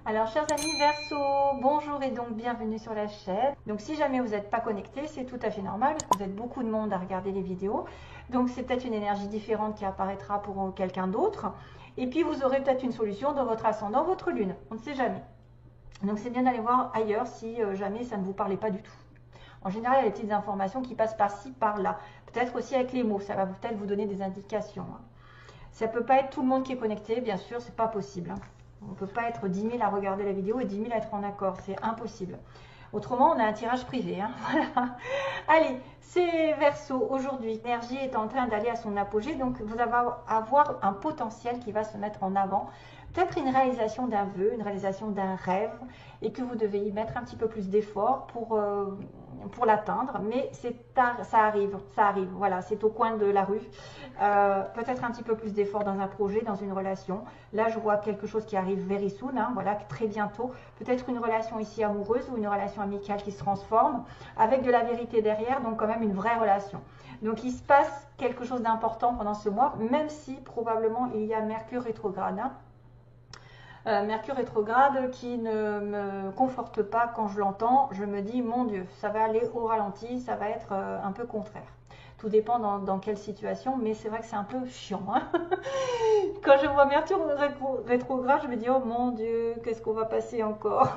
Alors, chers amis Verseau, bonjour et donc bienvenue sur la chaîne. Donc, si jamais vous n'êtes pas connecté, c'est tout à fait normal parce que vous êtes beaucoup de monde à regarder les vidéos. Donc, c'est peut-être une énergie différente qui apparaîtra pour quelqu'un d'autre. Et puis, vous aurez peut-être une solution dans votre ascendant, votre lune. On ne sait jamais. Donc, c'est bien d'aller voir ailleurs si jamais ça ne vous parlait pas du tout. En général, il y a des petites informations qui passent par-ci, par-là. Peut-être aussi avec les mots, ça va peut-être vous donner des indications. Ça ne peut pas être tout le monde qui est connecté, bien sûr, c'est pas possible. On ne peut pas être 10 000 à regarder la vidéo et 10 000 à être en accord, c'est impossible. Autrement, on a un tirage privé. Voilà. Allez, c'est Verseau. Aujourd'hui, l'énergie est en train d'aller à son apogée, donc vous allez avoir un potentiel qui va se mettre en avant. Peut-être une réalisation d'un vœu, une réalisation d'un rêve, et que vous devez y mettre un petit peu plus d'effort pour l'atteindre. Mais ça arrive, voilà, c'est au coin de la rue. Peut-être un petit peu plus d'effort dans un projet, dans une relation. Là, je vois quelque chose qui arrive very soon, voilà, très bientôt. Peut-être une relation ici amoureuse ou une relation amicale qui se transforme, avec de la vérité derrière, donc quand même une vraie relation. Donc, il se passe quelque chose d'important pendant ce mois, même si probablement il y a Mercure rétrograde. Mercure rétrograde qui ne me conforte pas quand je l'entends. Je me dis, mon Dieu, ça va aller au ralenti, ça va être un peu contraire. Tout dépend dans quelle situation, mais c'est vrai que c'est un peu chiant. Quand je vois Mercure rétrograde, je me dis, oh mon Dieu, qu'est-ce qu'on va passer encore.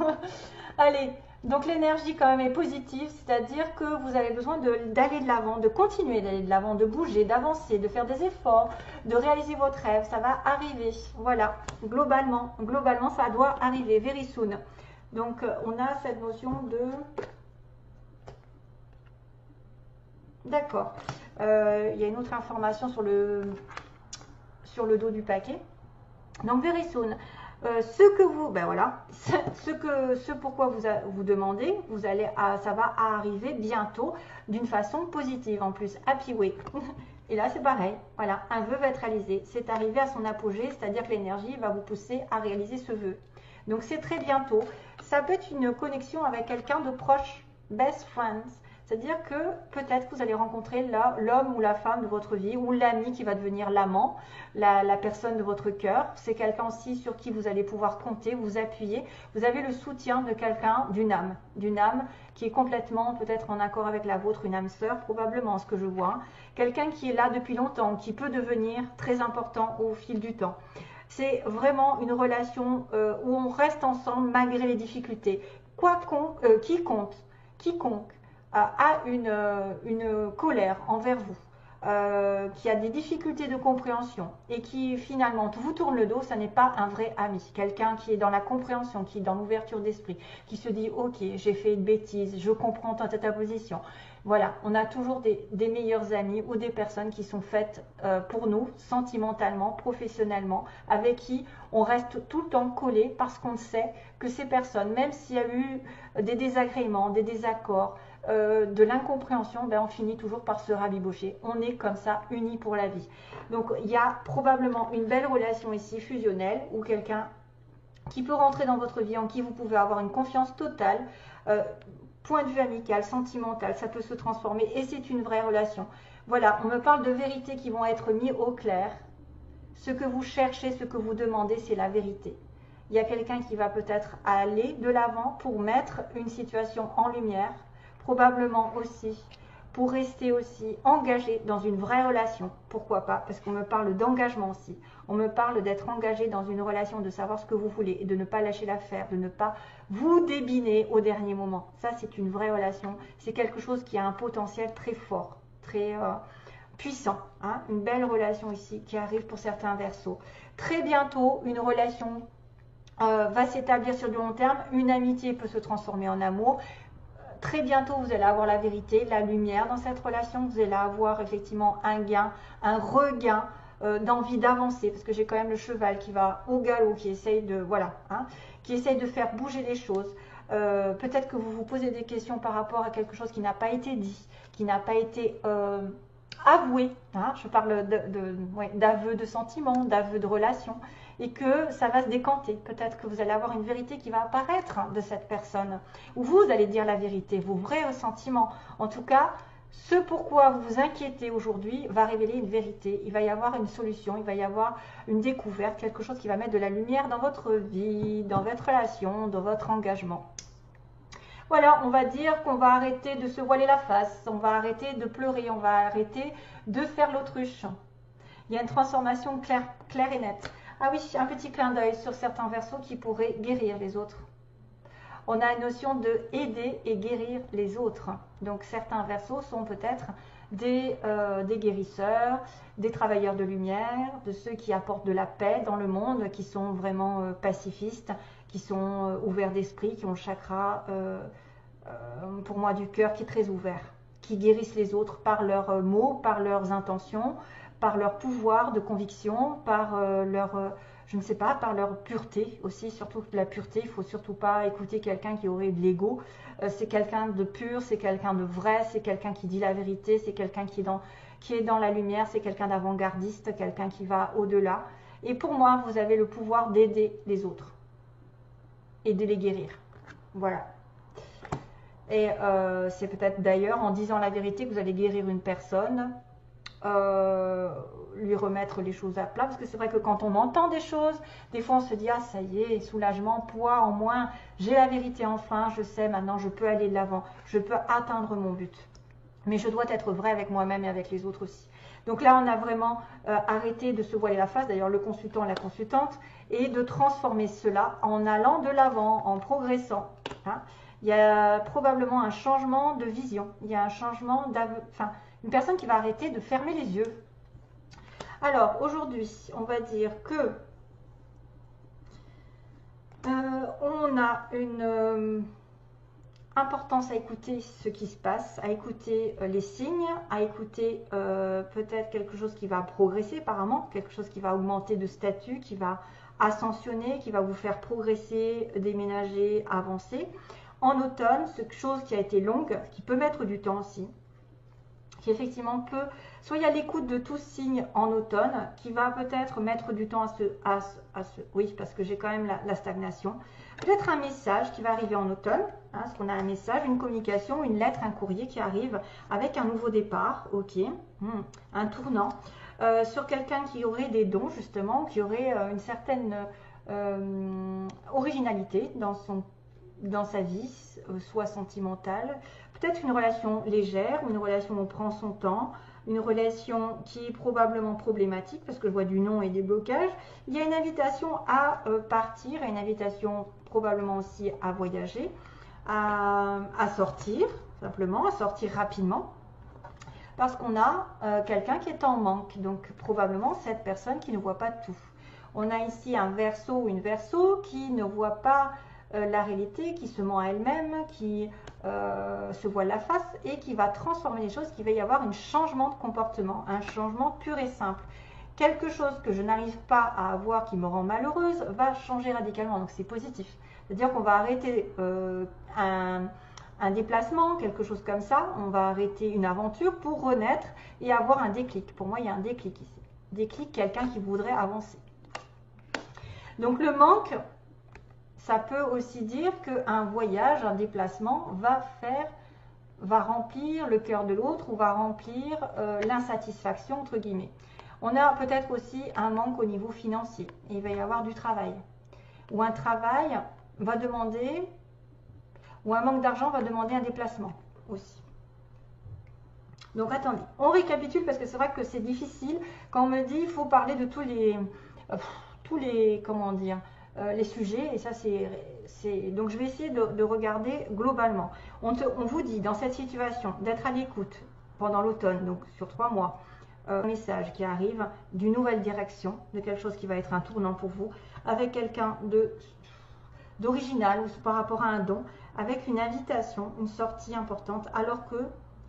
Allez, donc l'énergie quand même est positive, c'est-à-dire que vous avez besoin d'aller de l'avant, de continuer d'aller de l'avant, de bouger, d'avancer, de faire des efforts, de réaliser votre rêve. Ça va arriver, voilà, globalement ça doit arriver, very soon. Donc on a cette notion de... D'accord. Il y a une autre information sur le dos du paquet. Donc very soon. Ce que vous, ben voilà, ce pourquoi vous demandez, ça va arriver bientôt d'une façon positive en plus, happy way. Et là c'est pareil, voilà, un vœu va être réalisé, c'est arrivé à son apogée, c'est-à-dire que l'énergie va vous pousser à réaliser ce vœu. Donc c'est très bientôt. Ça peut être une connexion avec quelqu'un de proche, best friends. C'est-à-dire que peut-être que vous allez rencontrer l'homme ou la femme de votre vie, ou l'ami qui va devenir l'amant, la personne de votre cœur. C'est quelqu'un aussi sur qui vous allez pouvoir compter, vous appuyer. Vous avez le soutien de quelqu'un, d'une âme qui est complètement peut-être en accord avec la vôtre, une âme sœur, probablement ce que je vois. Quelqu'un qui est là depuis longtemps, qui peut devenir très important au fil du temps. C'est vraiment une relation où on reste ensemble malgré les difficultés. Quiconque a une colère envers vous, qui a des difficultés de compréhension et qui finalement vous tourne le dos, ça n'est pas un vrai ami. Quelqu'un qui est dans la compréhension, qui est dans l'ouverture d'esprit, qui se dit ok, j'ai fait une bêtise, je comprends ta position. Voilà, on a toujours des meilleurs amis ou des personnes qui sont faites pour nous, sentimentalement, professionnellement, avec qui on reste tout le temps collé parce qu'on sait que ces personnes, même s'il y a eu des désagréments, des désaccords, de l'incompréhension, on finit toujours par se rabibocher. On est comme ça, unis pour la vie. Donc il y a probablement une belle relation ici, fusionnelle, ou quelqu'un qui peut rentrer dans votre vie, en qui vous pouvez avoir une confiance totale, point de vue amical, sentimental, ça peut se transformer et c'est une vraie relation. Voilà, on me parle de vérités qui vont être mises au clair. Ce que vous cherchez, ce que vous demandez, c'est la vérité. Il y a quelqu'un qui va peut-être aller de l'avant pour mettre une situation en lumière, probablement aussi pour rester aussi engagé dans une vraie relation. Pourquoi pas? Parce qu'on me parle d'engagement aussi. On me parle d'être engagé dans une relation, de savoir ce que vous voulez et de ne pas lâcher l'affaire, de ne pas vous débiner au dernier moment. Ça, c'est une vraie relation. C'est quelque chose qui a un potentiel très fort, très puissant. Une belle relation ici qui arrive pour certains Verseaux. Très bientôt, une relation va s'établir sur du long terme. Une amitié peut se transformer en amour. Très bientôt, vous allez avoir la vérité, la lumière dans cette relation. Vous allez avoir effectivement un gain, un regain d'envie d'avancer. Parce que j'ai quand même le cheval qui va au galop, qui essaye de, qui essaye de faire bouger les choses. Peut-être que vous vous posez des questions par rapport à quelque chose qui n'a pas été dit, qui n'a pas été avoué. Je parle d'aveu de sentiments, d'aveu de relations. Et que ça va se décanter. Peut-être que vous allez avoir une vérité qui va apparaître de cette personne. Ou vous allez dire la vérité, vos vrais sentiments. En tout cas, ce pourquoi vous vous inquiétez aujourd'hui va révéler une vérité. Il va y avoir une solution, il va y avoir une découverte, quelque chose qui va mettre de la lumière dans votre vie, dans votre relation, dans votre engagement. Voilà, on va dire qu'on va arrêter de se voiler la face, on va arrêter de pleurer, on va arrêter de faire l'autruche. Il y a une transformation claire et nette. Ah oui, un petit clin d'œil sur certains verseaux qui pourraient guérir les autres. On a une notion de aider et guérir les autres. Donc certains verseaux sont peut-être des guérisseurs, des travailleurs de lumière, de ceux qui apportent de la paix dans le monde, qui sont vraiment pacifistes, qui sont ouverts d'esprit, qui ont le chakra, pour moi, du cœur qui est très ouvert, qui guérissent les autres par leurs mots, par leurs intentions, par leur pouvoir de conviction, par je ne sais pas, par leur pureté aussi, surtout la pureté. Il ne faut surtout pas écouter quelqu'un qui aurait de l'ego. C'est quelqu'un de pur, c'est quelqu'un de vrai, c'est quelqu'un qui dit la vérité, c'est quelqu'un qui est dans la lumière, c'est quelqu'un d'avant-gardiste, quelqu'un qui va au-delà. Et pour moi, vous avez le pouvoir d'aider les autres et de les guérir. Voilà. Et c'est peut-être d'ailleurs en disant la vérité que vous allez guérir une personne, lui remettre les choses à plat, parce que c'est vrai que quand on entend des choses, des fois on se dit ah ça y est, soulagement, poids en moins, j'ai la vérité enfin, je sais maintenant, je peux aller de l'avant, je peux atteindre mon but, mais je dois être vrai avec moi-même et avec les autres aussi. Donc là on a vraiment arrêté de se voiler la face, d'ailleurs le consultant, la consultante, et de transformer cela en allant de l'avant, en progressant, hein. Il y a probablement un changement de vision, il y a un changement une personne qui va arrêter de fermer les yeux. Alors, aujourd'hui, on va dire que on a une importance à écouter ce qui se passe, à écouter les signes, à écouter peut-être quelque chose qui va progresser apparemment, quelque chose qui va augmenter de statut, qui va ascensionner, qui va vous faire progresser, déménager, avancer. En automne, cette chose qui a été longue, qui peut mettre du temps aussi, qui effectivement peut, soyez à l'écoute de tout signe en automne, qui va peut-être mettre du temps oui, parce que j'ai quand même la stagnation. Peut-être un message qui va arriver en automne, hein, parce qu'on a un message, une communication, une lettre, un courrier qui arrive avec un nouveau départ, ok, un tournant, sur quelqu'un qui aurait des dons justement, qui aurait une certaine originalité dans sa vie, soit sentimentale, peut-être une relation légère, une relation où on prend son temps, une relation qui est probablement problématique, parce que je vois du non et des blocages. Il y a une invitation à partir, une invitation probablement aussi à voyager, à sortir, simplement, à sortir rapidement, parce qu'on a quelqu'un qui est en manque, donc probablement cette personne qui ne voit pas tout. On a ici un verseau ou une verseau qui ne voit pas la réalité, qui se ment à elle-même, qui se voile la face et qui va transformer les choses, qu'il va y avoir un changement de comportement, un changement pur et simple. Quelque chose que je n'arrive pas à avoir qui me rend malheureuse va changer radicalement, donc c'est positif. C'est-à-dire qu'on va arrêter un déplacement, quelque chose comme ça, on va arrêter une aventure pour renaître et avoir un déclic. Pour moi, il y a un déclic ici. Déclic, quelqu'un qui voudrait avancer. Donc le manque, ça peut aussi dire qu'un voyage, un déplacement va remplir le cœur de l'autre ou va remplir l'insatisfaction, entre guillemets. On a peut-être aussi un manque au niveau financier. Et il va y avoir du travail. Ou un travail va demander, ou un manque d'argent va demander un déplacement aussi. Donc attendez, on récapitule parce que c'est vrai que c'est difficile. Quand on me dit il faut parler de tous les comment dire, les sujets, et ça c'est donc je vais essayer de regarder globalement. On vous dit dans cette situation d'être à l'écoute pendant l'automne, donc sur 3 mois, un message qui arrive d'une nouvelle direction, de quelque chose qui va être un tournant pour vous, avec quelqu'un d'original ou par rapport à un don, avec une invitation, une sortie importante, alors que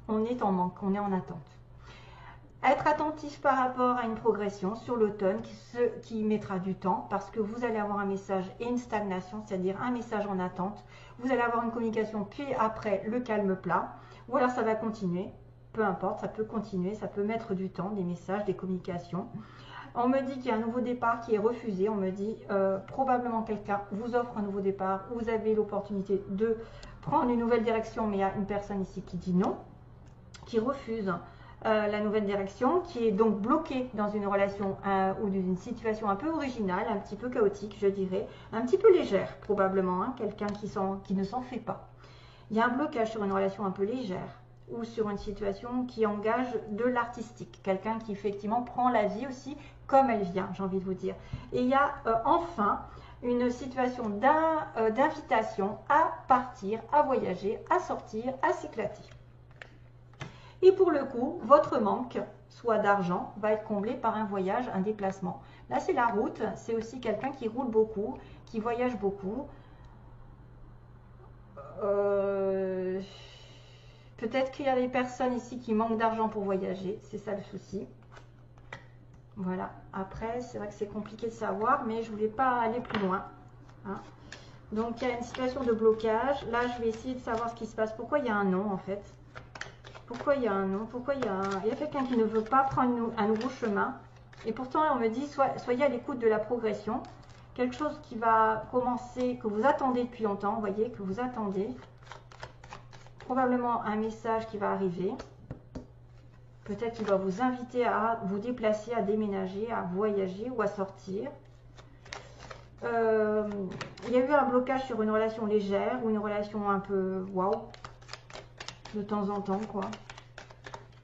on est en manque, on est en attente. Être attentif par rapport à une progression sur l'automne qui mettra du temps parce que vous allez avoir un message et une stagnation, c'est-à-dire un message en attente. Vous allez avoir une communication puis après le calme plat ou alors ça va continuer, peu importe, ça peut continuer, ça peut mettre du temps, des messages, des communications. On me dit qu'il y a un nouveau départ qui est refusé, on me dit probablement quelqu'un vous offre un nouveau départ, vous avez l'opportunité de prendre une nouvelle direction mais il y a une personne ici qui dit non. qui refuse la nouvelle direction, qui est donc bloqué dans une relation ou dans une situation un peu originale, un petit peu chaotique, je dirais, un petit peu légère probablement, hein, quelqu'un qui ne s'en fait pas. Il y a un blocage sur une relation un peu légère ou sur une situation qui engage de l'artistique, quelqu'un qui effectivement prend la vie aussi comme elle vient, j'ai envie de vous dire. Et il y a enfin une situation d'invitation à partir, à voyager, à sortir, à s'éclater. Et pour le coup, votre manque, soit d'argent, va être comblé par un voyage, un déplacement. Là, c'est la route, c'est aussi quelqu'un qui roule beaucoup, qui voyage beaucoup. Peut-être qu'il y a des personnes ici qui manquent d'argent pour voyager, c'est ça le souci. Voilà, après, c'est vrai que c'est compliqué de savoir, mais je ne voulais pas aller plus loin. Hein. Donc, il y a une situation de blocage. Là, je vais essayer de savoir ce qui se passe. Pourquoi il y a un non, en fait? Pourquoi il y a un non? Pourquoi il y a quelqu'un qui ne veut pas prendre un nouveau chemin? Et pourtant, on me dit, soyez à l'écoute de la progression. Quelque chose qui va commencer, que vous attendez depuis longtemps, vous voyez, que vous attendez. Probablement un message qui va arriver. Peut-être qu'il va vous inviter à vous déplacer, à déménager, à voyager ou à sortir. Il y a eu un blocage sur une relation légère ou une relation un peu waouh, de temps en temps, quoi.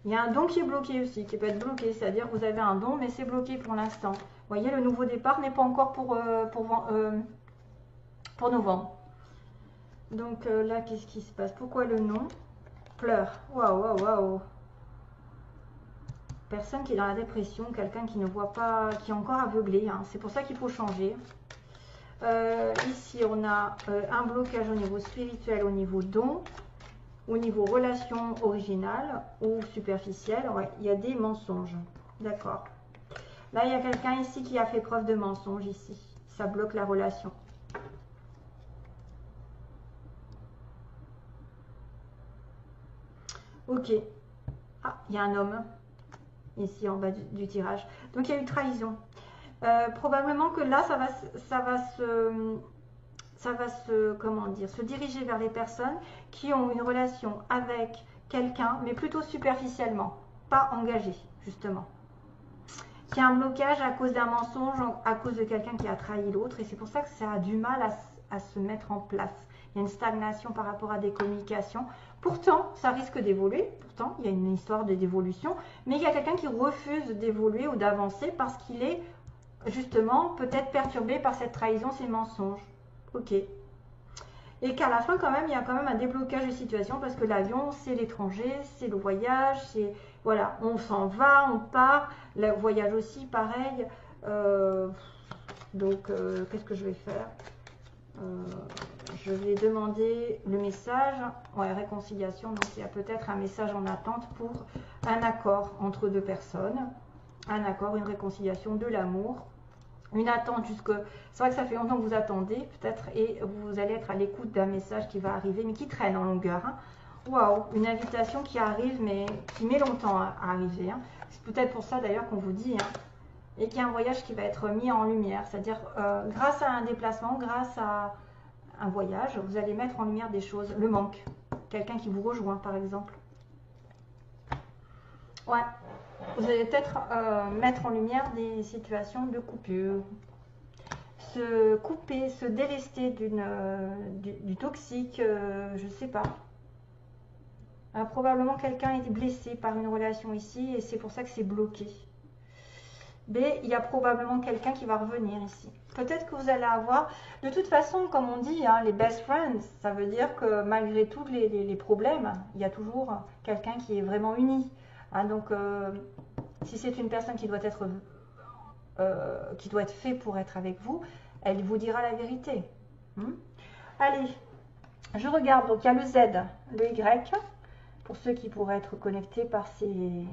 Il y a un don qui est bloqué aussi, qui peut être bloqué, c'est-à-dire que vous avez un don, mais c'est bloqué pour l'instant. Vous voyez, le nouveau départ n'est pas encore pour novembre. Donc là, qu'est-ce qui se passe? Pourquoi le non? Pleure. Waouh, waouh, waouh. Personne qui est dans la dépression, quelqu'un qui ne voit pas, qui est encore aveuglé. Hein. C'est pour ça qu'il faut changer. Ici, on a un blocage au niveau spirituel, au niveau don, au niveau relation originale ou superficielle. Ouais, il y a des mensonges. D'accord. Là, il y a quelqu'un ici qui a fait preuve de mensonge ici. Ça bloque la relation. Ok. Ah, il y a un homme ici en bas du tirage. Donc, il y a eu trahison. Probablement que là, ça va se, comment dire, se diriger vers les personnes qui ont une relation avec quelqu'un, mais plutôt superficiellement, pas engagée, justement. Qui a un blocage à cause d'un mensonge, à cause de quelqu'un qui a trahi l'autre, et c'est pour ça que ça a du mal à se mettre en place. Il y a une stagnation par rapport à des communications. Pourtant, ça risque d'évoluer. Pourtant, il y a une histoire d'évolution. Mais il y a quelqu'un qui refuse d'évoluer ou d'avancer parce qu'il est justement peut-être perturbé par cette trahison, ces mensonges. Ok. Et qu'à la fin, quand même, il y a quand même un déblocage de situation parce que l'avion, c'est l'étranger, c'est le voyage, c'est... Voilà, on s'en va, on part. Le voyage aussi, pareil. Qu'est-ce que je vais faire? Je vais demander le message. Ouais, réconciliation. Donc, il y a peut-être un message en attente pour un accord entre deux personnes. Un accord, une réconciliation, de l'amour. Une attente jusque... C'est vrai que ça fait longtemps que vous attendez, peut-être, et vous allez être à l'écoute d'un message qui va arriver, mais qui traîne en longueur. Hein. Waouh, une invitation qui arrive, mais qui met longtemps à arriver. Hein. C'est peut-être pour ça d'ailleurs qu'on vous dit, hein, et qu'il y a un voyage qui va être mis en lumière. C'est-à-dire, grâce à un déplacement, grâce à un voyage, vous allez mettre en lumière des choses. Le manque, quelqu'un qui vous rejoint, par exemple. Ouais, vous allez peut-être mettre en lumière des situations de coupure. Se couper, se délester du toxique, je ne sais pas. Probablement quelqu'un est blessé par une relation ici et c'est pour ça que c'est bloqué. B, il y a probablement quelqu'un qui va revenir ici. Peut-être que vous allez avoir, de toute façon, comme on dit, hein, les best friends, ça veut dire que malgré tous les problèmes, il y a toujours quelqu'un qui est vraiment uni. Hein, donc, si c'est une personne qui doit être fait pour être avec vous, elle vous dira la vérité. Allez, je regarde, donc il y a le Z, le Y, pour ceux qui pourraient être connectés par ces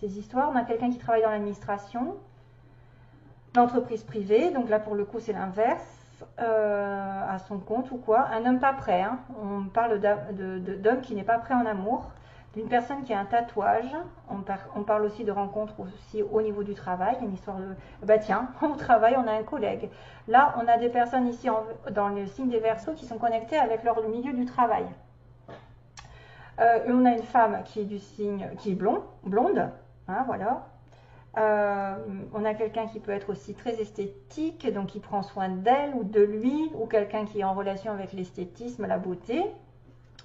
histoires. On a quelqu'un qui travaille dans l'administration, l'entreprise privée, donc là pour le coup c'est l'inverse, à son compte ou quoi. Un homme pas prêt, hein. On parle d'homme qui n'est pas prêt en amour, d'une personne qui a un tatouage. On parle aussi de rencontres aussi au niveau du travail, une histoire de... Bah tiens, au travail on a un collègue. Là on a des personnes ici dans le signe des Verseaux qui sont connectées avec leur milieu du travail. On a une femme qui est du signe, qui est blonde, hein, voilà. On a quelqu'un qui peut être aussi très esthétique, donc qui prend soin d'elle ou de lui, ou quelqu'un qui est en relation avec l'esthétisme, la beauté,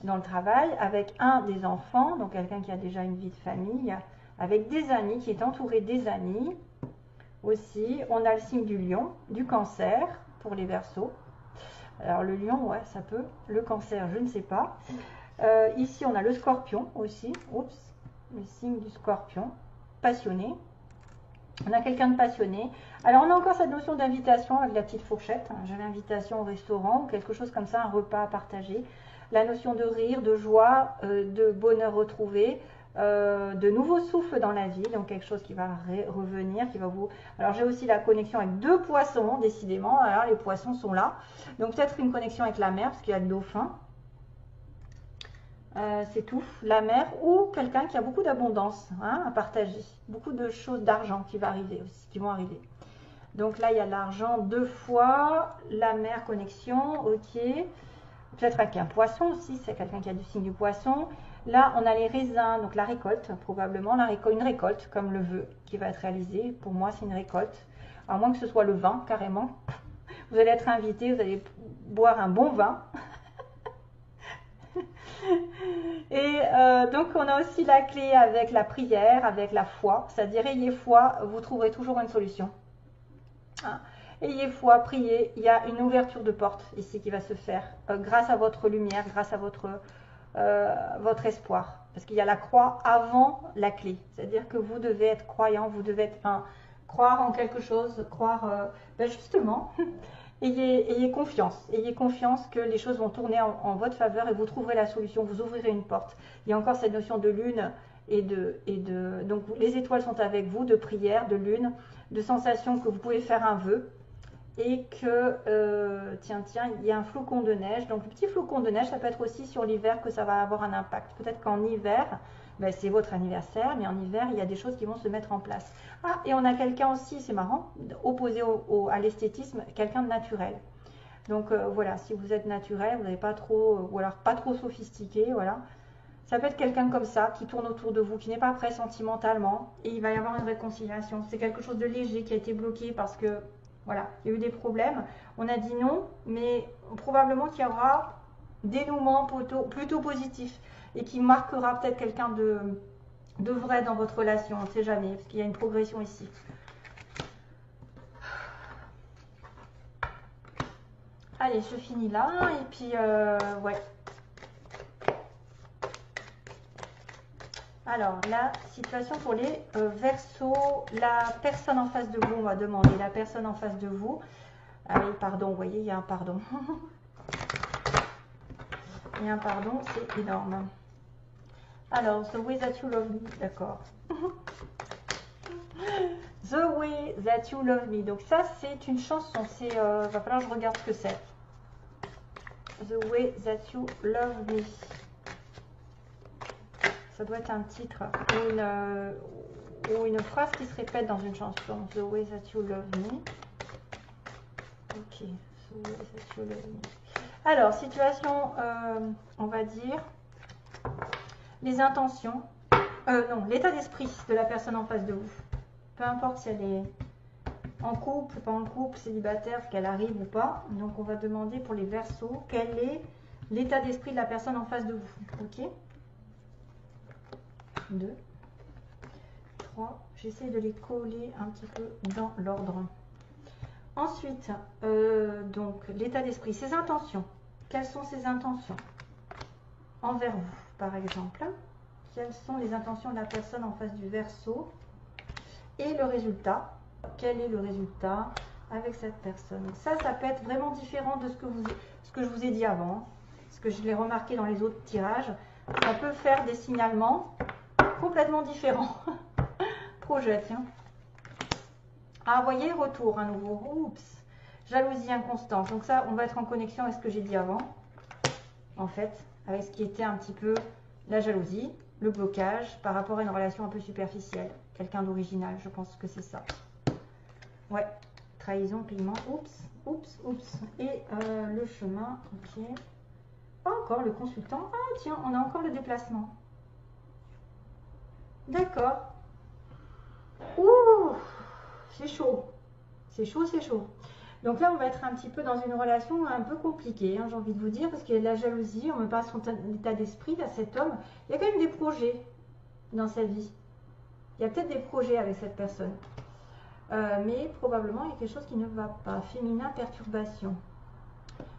dans le travail, avec un des enfants, donc quelqu'un qui a déjà une vie de famille, avec des amis, qui est entouré des amis. Aussi, on a le signe du lion, du cancer, pour les Verseaux. Alors le lion, ouais, ça peut. Le cancer, je ne sais pas. Ici, on a le scorpion aussi. Oups, le signe du scorpion, passionné. On a quelqu'un de passionné. Alors, on a encore cette notion d'invitation avec la petite fourchette. J'ai l'invitation au restaurant ou quelque chose comme ça, un repas à partager. La notion de rire, de joie, de bonheur retrouvé, de nouveaux souffles dans la vie. Donc, quelque chose qui va revenir, qui va vous... Alors, j'ai aussi la connexion avec 2 poissons, décidément. Alors, les poissons sont là. Donc, peut-être une connexion avec la mer, parce qu'il y a le dauphin. C'est tout, la mer ou quelqu'un qui a beaucoup d'abondance, hein, à partager, beaucoup de choses d'argent qui va arriver aussi, qui vont arriver. Donc là, il y a l'argent 2 fois, la mer, connexion, ok. Peut-être avec un poisson aussi, c'est quelqu'un qui a du signe du poisson. Là, on a les raisins, donc la récolte, probablement une récolte, comme le vœu qui va être réalisé. Pour moi, c'est une récolte, à moins que ce soit le vin, carrément. Vous allez être invité, vous allez boire un bon vin. Et donc on a aussi la clé avec la prière, avec la foi, c'est-à-dire ayez foi, vous trouverez toujours une solution. Hein. Ayez foi, priez, il y a une ouverture de porte ici qui va se faire grâce à votre lumière, grâce à votre espoir. Parce qu'il y a la croix avant la clé, c'est-à-dire que vous devez être croyant, vous devez être croire en quelque chose, croire justement. Ayez confiance que les choses vont tourner en votre faveur et vous trouverez la solution, vous ouvrirez une porte. Il y a encore cette notion de lune donc les étoiles sont avec vous, de prière, de lune, de sensation que vous pouvez faire un vœu et que, tiens, il y a un flocon de neige. Donc le petit flocon de neige, ça peut être aussi sur l'hiver que ça va avoir un impact. Peut-être qu'en hiver, ben, c'est votre anniversaire, mais en hiver, il y a des choses qui vont se mettre en place. Ah, et on a quelqu'un aussi, c'est marrant, opposé à l'esthétisme, quelqu'un de naturel. Donc voilà, si vous êtes naturel, vous n'avez pas trop, ou alors pas trop sophistiqué, voilà. Ça peut être quelqu'un comme ça, qui tourne autour de vous, qui n'est pas prêt sentimentalement, et il va y avoir une réconciliation. C'est quelque chose de léger qui a été bloqué parce que, voilà, il y a eu des problèmes. On a dit non, mais probablement qu'il y aura dénouement plutôt positif et qui marquera peut-être quelqu'un de vrai dans votre relation, on ne sait jamais, parce qu'il y a une progression ici. Allez, je finis là, et puis, ouais. Alors, la situation pour les Verseaux, la personne en face de vous, on va demander, la personne en face de vous. Ah oui, pardon, vous voyez, il y a un pardon. Il y a un pardon, c'est énorme. Alors, The Way That You Love Me, d'accord. The Way That You Love Me. Donc ça, c'est une chanson. Va falloir que je regarde ce que c'est. The Way That You Love Me. Ça doit être un titre ou une phrase qui se répète dans une chanson. The Way That You Love Me. Ok. The Way That You Love Me. Alors, situation, on va dire, les intentions. Non, l'état d'esprit de la personne en face de vous. Peu importe si elle est en couple, pas en couple, célibataire, qu'elle arrive ou pas. Donc, on va demander pour les Verseaux, quel est l'état d'esprit de la personne en face de vous. Ok. 2, 3. J'essaie de les coller un petit peu dans l'ordre. Ensuite, donc, l'état d'esprit, ses intentions. Quelles sont ses intentions envers vous, par exemple? Quelles sont les intentions de la personne en face du Verseau? Et le résultat, quel est le résultat avec cette personne? Ça peut être vraiment différent de ce que je vous ai dit avant, ce que je l'ai remarqué dans les autres tirages. Ça peut faire des signalements complètement différents. Projet, tiens. Ah, vous voyez, retour à nouveau. Oups, jalousie inconstante. Donc ça, on va être en connexion avec ce que j'ai dit avant, en fait, avec ce qui était un petit peu la jalousie, le blocage par rapport à une relation un peu superficielle. Quelqu'un d'original, je pense que c'est ça. Ouais, trahison, paiement, oups, oups, oups. Et le chemin, ok. Pas encore le consultant. Ah tiens, on a encore le déplacement. D'accord. Ouh, c'est chaud. C'est chaud, c'est chaud. Donc là, on va être un petit peu dans une relation un peu compliquée, hein, j'ai envie de vous dire, parce qu'il y a de la jalousie, on me parle de son état d'esprit, là, cet homme. Il y a quand même des projets dans sa vie. Il y a peut-être des projets avec cette personne. Mais probablement, il y a quelque chose qui ne va pas. Féminin, perturbation.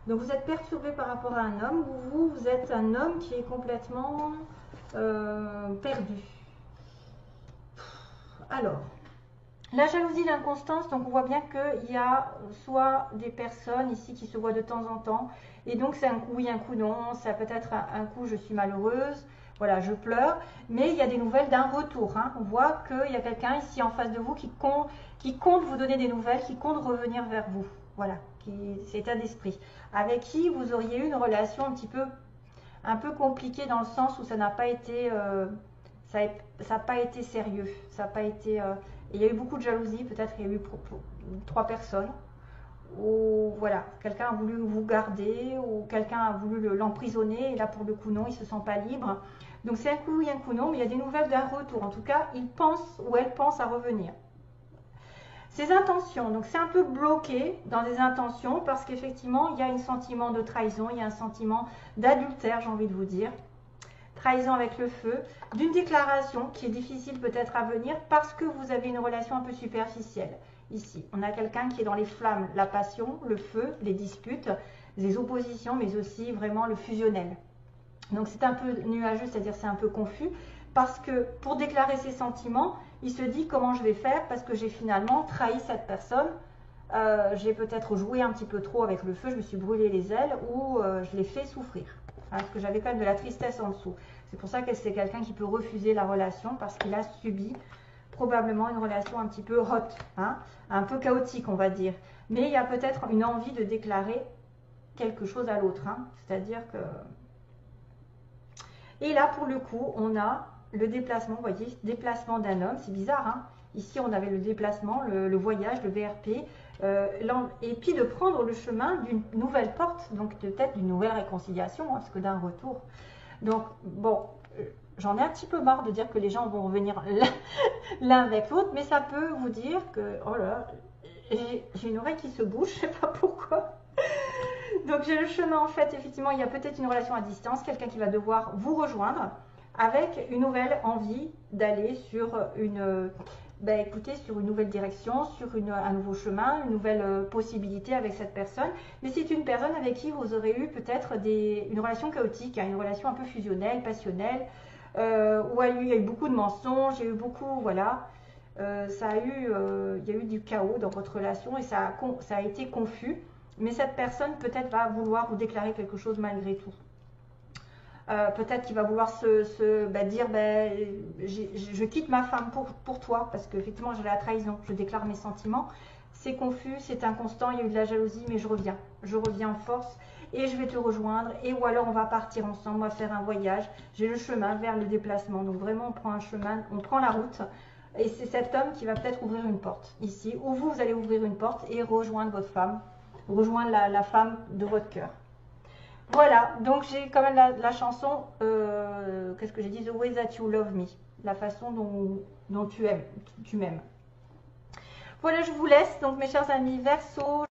Donc vous êtes perturbé par rapport à un homme, ou vous êtes un homme qui est complètement perdu. Alors, la jalousie, l'inconstance, donc on voit bien qu'il y a soit des personnes ici qui se voient de temps en temps, et donc c'est un coup oui, un coup non, ça peut être un coup je suis malheureuse, voilà, je pleure, mais il y a des nouvelles d'un retour, hein. On voit qu'il y a quelqu'un ici en face de vous qui compte vous donner des nouvelles, qui compte revenir vers vous, voilà, c'est état d'esprit, avec qui vous auriez eu une relation un peu compliquée dans le sens où ça n'a pas été, ça n'a pas été sérieux, ça n'a pas été... il y a eu beaucoup de jalousie, peut-être il y a eu 3 personnes, ou voilà, quelqu'un a voulu vous garder, ou quelqu'un a voulu l'emprisonner, et là pour le coup non, il ne se sent pas libre. Donc c'est un coup oui, un coup non, mais il y a des nouvelles d'un retour. En tout cas, il pense ou elle pense à revenir. Ses intentions, donc c'est un peu bloqué dans des intentions, parce qu'effectivement, il y a un sentiment de trahison, il y a un sentiment d'adultère, j'ai envie de vous dire. Trahison avec le feu, d'une déclaration qui est difficile peut-être à venir parce que vous avez une relation un peu superficielle. Ici, on a quelqu'un qui est dans les flammes, la passion, le feu, les disputes, les oppositions, mais aussi vraiment le fusionnel. Donc c'est un peu nuageux, c'est-à-dire c'est un peu confus, parce que pour déclarer ses sentiments, il se dit comment je vais faire parce que j'ai finalement trahi cette personne. J'ai peut-être joué un petit peu trop avec le feu, je me suis brûlé les ailes ou je l'ai fait souffrir. Parce que j'avais quand même de la tristesse en dessous. C'est pour ça que c'est quelqu'un qui peut refuser la relation parce qu'il a subi probablement une relation un petit peu hot, hein, un peu chaotique on va dire. Mais il y a peut-être une envie de déclarer quelque chose à l'autre. Hein, c'est-à-dire que... Et là pour le coup on a le déplacement, vous voyez, déplacement d'un homme, c'est bizarre. Hein, ici on avait le déplacement, le voyage, le VRP. Et puis de prendre le chemin d'une nouvelle porte, donc peut-être d'une nouvelle réconciliation, hein, parce que d'un retour. Donc, bon, j'en ai un petit peu marre de dire que les gens vont revenir l'un avec l'autre, mais ça peut vous dire que, oh là, j'ai une oreille qui se bouge, je sais pas pourquoi. Donc j'ai le chemin, en fait, effectivement, il y a peut-être une relation à distance, quelqu'un qui va devoir vous rejoindre, avec une nouvelle envie d'aller sur une... écoutez, sur une nouvelle direction, sur un nouveau chemin, une nouvelle possibilité avec cette personne. Mais c'est une personne avec qui vous aurez eu peut-être une relation chaotique, hein, une relation un peu fusionnelle, passionnelle, où il y a eu beaucoup de mensonges, il y a eu beaucoup, voilà, il y a eu du chaos dans votre relation et ça a été confus. Mais cette personne peut-être va vouloir vous déclarer quelque chose malgré tout. Peut-être qu'il va vouloir dire je quitte ma femme pour toi parce qu'effectivement j'ai la trahison, je déclare mes sentiments, c'est confus, c'est inconstant, il y a eu de la jalousie mais je reviens en force et je vais te rejoindre, et ou alors on va partir ensemble, on va faire un voyage, j'ai le chemin vers le déplacement, donc vraiment on prend un chemin, on prend la route et c'est cet homme qui va peut-être ouvrir une porte ici, ou vous allez ouvrir une porte et rejoindre votre femme, rejoindre la femme de votre cœur. Voilà, donc j'ai quand même la chanson, qu'est-ce que j'ai dit? The way that you love me, la façon dont tu m'aimes. Voilà, je vous laisse, donc mes chers amis Verseau.